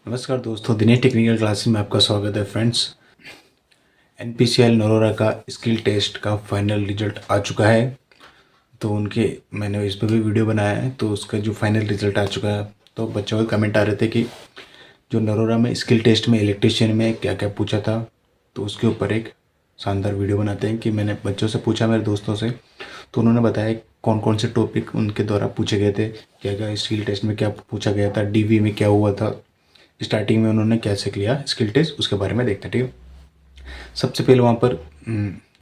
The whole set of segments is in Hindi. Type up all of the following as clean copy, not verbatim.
नमस्कार दोस्तों, दिनेश टेक्निकल क्लासेस में आपका स्वागत है फ्रेंड्स। एनपीसीएल नरोरा का स्किल टेस्ट का फाइनल रिजल्ट आ चुका है। तो उनके मैंने इस पर भी वीडियो बनाया है, तो उसका जो फाइनल रिजल्ट आ चुका है, तो बच्चों के कमेंट आ रहे थे कि जो नरोरा में स्किल टेस्ट में इलेक्ट्रिशियन में क्या क्या पूछा था, तो उसके ऊपर एक शानदार वीडियो बनाते हैं। कि मैंने बच्चों से पूछा, मेरे दोस्तों से, तो उन्होंने बताया कौन कौन से टॉपिक उनके द्वारा पूछे गए थे, क्या क्या स्किल टेस्ट में क्या पूछा गया था, डीवी में क्या हुआ था, स्टार्टिंग में उन्होंने कैसे किया स्किल टेस्ट, उसके बारे में देखते हैं। ठीक है, सबसे पहले वहाँ पर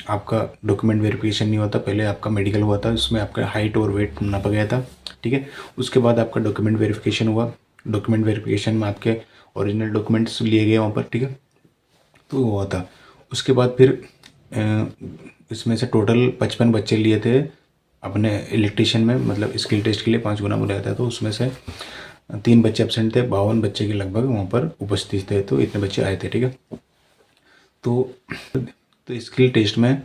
आपका डॉक्यूमेंट वेरिफिकेशन नहीं होता, पहले आपका मेडिकल हुआ था, उसमें आपका हाइट और वेट नापा गया था। ठीक है, उसके बाद आपका डॉक्यूमेंट वेरिफिकेशन हुआ। डॉक्यूमेंट वेरिफिकेशन में आपके ओरिजिनल डॉक्यूमेंट्स लिए गए वहाँ पर। ठीक है, तो हुआ था। उसके बाद फिर इसमें से टोटल 55 बच्चे लिए थे अपने इलेक्ट्रिशियन में, मतलब स्किल टेस्ट के लिए 5 गुना बुलाया था। तो उसमें से 3 बच्चे एबसेंट थे, 52 बच्चे के लगभग वहाँ पर उपस्थित थे, तो इतने बच्चे आए थे। ठीक है, तो स्किल टेस्ट में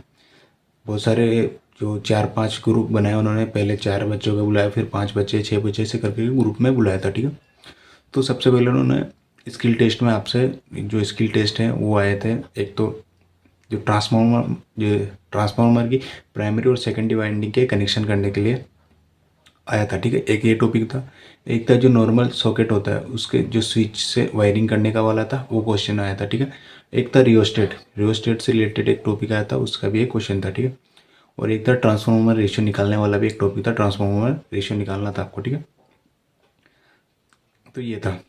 बहुत सारे जो 4-5 ग्रुप बनाए उन्होंने, पहले 4 बच्चों को बुलाया, फिर 5 बच्चे, 6 बच्चे, ऐसे करके ग्रुप में बुलाया था। ठीक है, तो सबसे पहले उन्होंने स्किल टेस्ट में आपसे जो स्किल टेस्ट है वो आए थे। एक तो जो ट्रांसफार्मर की प्राइमरी और सेकेंडरी वाइंडिंग के कनेक्शन करने के लिए आया था। ठीक है, एक ये टॉपिक था। एक था जो नॉर्मल सॉकेट होता है उसके जो स्विच से वायरिंग करने का वाला था, वो क्वेश्चन आया था। ठीक है, एक था रियोस्टेट से रिलेटेड एक टॉपिक आया था, उसका भी एक क्वेश्चन था। ठीक है, और एक था ट्रांसफार्मर रेशियो निकालने वाला भी एक टॉपिक था, ट्रांसफार्मर रेशियो निकालना था आपको। ठीक है, तो ये था।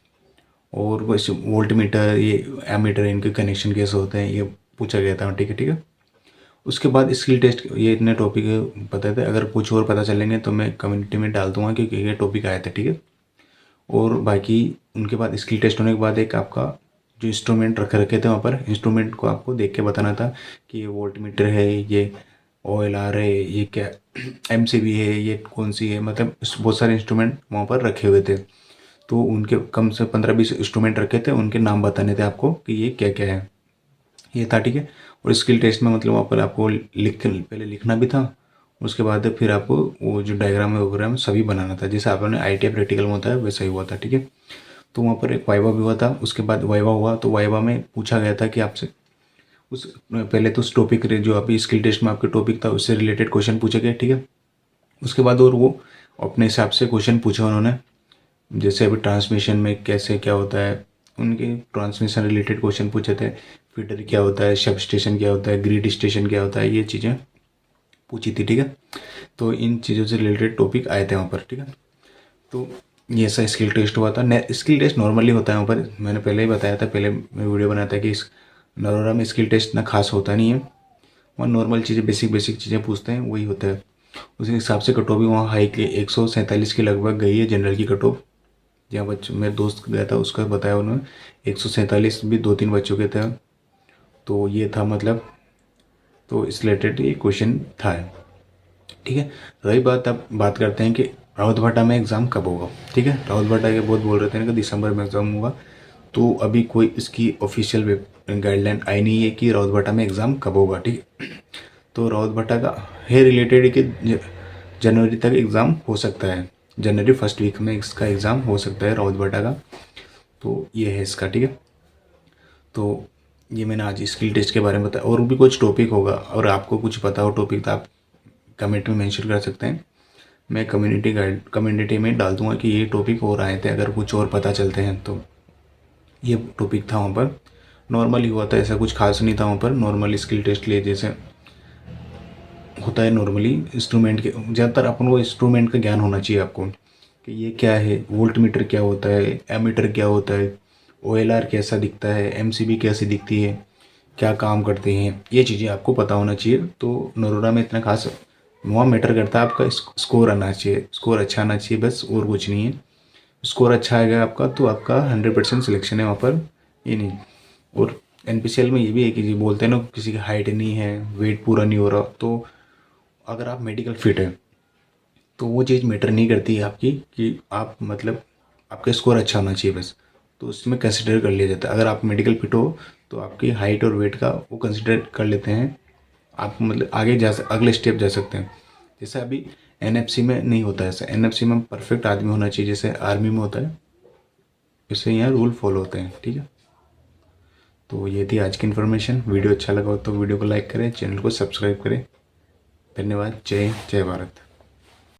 और वोल्ट मीटर, ये एमीटर, इनके कनेक्शन कैसे होते हैं, ये पूछा गया था। ठीक है, ठीक है। उसके बाद स्किल टेस्ट, ये इतने टॉपिक पता थे। अगर कुछ और पता चलेंगे तो मैं कम्युनिटी में डाल दूंगा क्योंकि ये टॉपिक आए थे। ठीक है, और बाकी उनके बाद स्किल टेस्ट होने के बाद एक आपका जो इंस्ट्रूमेंट रखे थे वहाँ पर, इंस्ट्रूमेंट को आपको देख के बताना था कि ये वोल्ट मीटर है, ये OLR है, ये क्या MCB है, ये कौन सी है, मतलब बहुत सारे इंस्ट्रूमेंट वहाँ पर रखे हुए थे। तो उनके कम से 15-20 इंस्ट्रूमेंट रखे थे, उनके नाम बताने थे आपको कि ये क्या क्या है, ये था। ठीक है, और स्किल टेस्ट में मतलब वहाँ पर आपको पहले लिखना भी था। उसके बाद फिर आपको वो जो डायग्राम है वगैरह सभी बनाना था, जैसे आपने ITI प्रैक्टिकल में होता है वैसा ही हुआ था। ठीक है, तो वहाँ पर एक वाइवा भी हुआ था। उसके बाद वाइवा हुआ, तो वाइवा में पूछा गया था कि आपसे उस पहले तो उस टॉपिक जो अभी स्किल टेस्ट में आपके टॉपिक था उससे रिलेटेड क्वेश्चन पूछे गए। ठीक है, उसके बाद और वो अपने हिसाब से क्वेश्चन पूछे उन्होंने, जैसे अभी ट्रांसमिशन में कैसे क्या होता है, उनके ट्रांसमिशन रिलेटेड क्वेश्चन पूछे थे। फीडर क्या होता है, सब स्टेशन क्या होता है, ग्रिड स्टेशन क्या होता है, ये चीज़ें पूछी थी। ठीक है, तो इन चीज़ों से रिलेटेड टॉपिक आए थे वहाँ पर। ठीक है, तो ये ऐसा स्किल टेस्ट हुआ था। स्किल टेस्ट नॉर्मली होता है वहाँ पर, मैंने पहले ही बताया था, पहले मैं वीडियो बनाया था कि इस नरोरा में स्किल टेस्ट इतना खास होता नहीं है। वहाँ नॉर्मल चीज़ें, बेसिक बेसिक चीज़ें पूछते हैं, वही होता है। उसी हिसाब से कट ऑफ भी वहाँ हाई के 147 के लगभग गई है जनरल की कट ऑफ। जहाँ बच्चों मेरे दोस्त गया था उसका बताया उन्होंने 147 भी 2-3 बच्चों के थे। तो ये था मतलब, तो इस रिलेटेड ये क्वेश्चन था। ठीक है, रही बात, अब बात करते हैं कि रावत भाटा में एग्ज़ाम कब होगा। ठीक है, रावत भाटा के बहुत बोल रहे थे ना कि दिसंबर में एग्ज़ाम होगा, तो अभी कोई इसकी ऑफिशियल गाइडलाइन आई नहीं है कि रावत भाटा में एग्ज़ाम कब होगा। ठीक है, तो रावत भाटा का है रिलेटेड कि जनवरी तक एग्ज़ाम हो सकता है, जनवरी फर्स्ट वीक में इसका एग्ज़ाम हो सकता है रावत भाटा का। तो ये है इसका। ठीक है, तो ये मैंने आज स्किल टेस्ट के बारे में बताया। और भी कुछ टॉपिक होगा और आपको कुछ पता हो टॉपिक तो आप कमेंट में मेंशन कर सकते हैं, मैं कम्युनिटी में डाल दूंगा कि ये टॉपिक और आए थे, अगर कुछ और पता चलते हैं तो। ये टॉपिक था वहाँ पर, नॉर्मल ही हुआ था, ऐसा कुछ खास नहीं था वहाँ पर। नॉर्मल स्किल टेस्ट लिए जैसे होता है नॉर्मली, इंस्ट्रूमेंट के ज़्यादातर अपन को इंस्ट्रूमेंट का ज्ञान होना चाहिए आपको कि ये क्या है, वोल्ट मीटर क्या होता है, एमीटर क्या होता है, OLR कैसा दिखता है, MCB कैसी दिखती है, क्या काम करते हैं, ये चीज़ें आपको पता होना चाहिए। तो नरोरा में इतना खास वहाँ मैटर करता है आपका स्कोर आना चाहिए, स्कोर अच्छा आना चाहिए बस, और कुछ नहीं है। स्कोर अच्छा आएगा आपका तो आपका 100% सिलेक्शन है वहाँ पर, ये नहीं। और NPCL में ये भी है कि जी बोलते हैं ना, किसी की हाइट नहीं है, वेट पूरा नहीं हो रहा, तो अगर आप मेडिकल फिट है तो वो चीज़ मैटर नहीं करती है आपकी, कि आप मतलब आपका स्कोर अच्छा होना चाहिए बस, तो उसमें कंसिडर कर लिया जाता है। अगर आप मेडिकल फिट हो तो आपकी हाइट और वेट का वो कंसिडर कर लेते हैं, आप मतलब आगे अगले स्टेप जा सकते हैं। जैसे अभी NFC में नहीं होता ऐसा, NFC में परफेक्ट आदमी होना चाहिए, जैसे आर्मी में होता है इससे यहाँ रूल फॉलो होते हैं। ठीक है, तो ये थी आज की इन्फॉर्मेशन। वीडियो अच्छा लगा हो तो वीडियो को लाइक करें, चैनल को सब्सक्राइब करें। धन्यवाद। जय हिंद, जय भारत।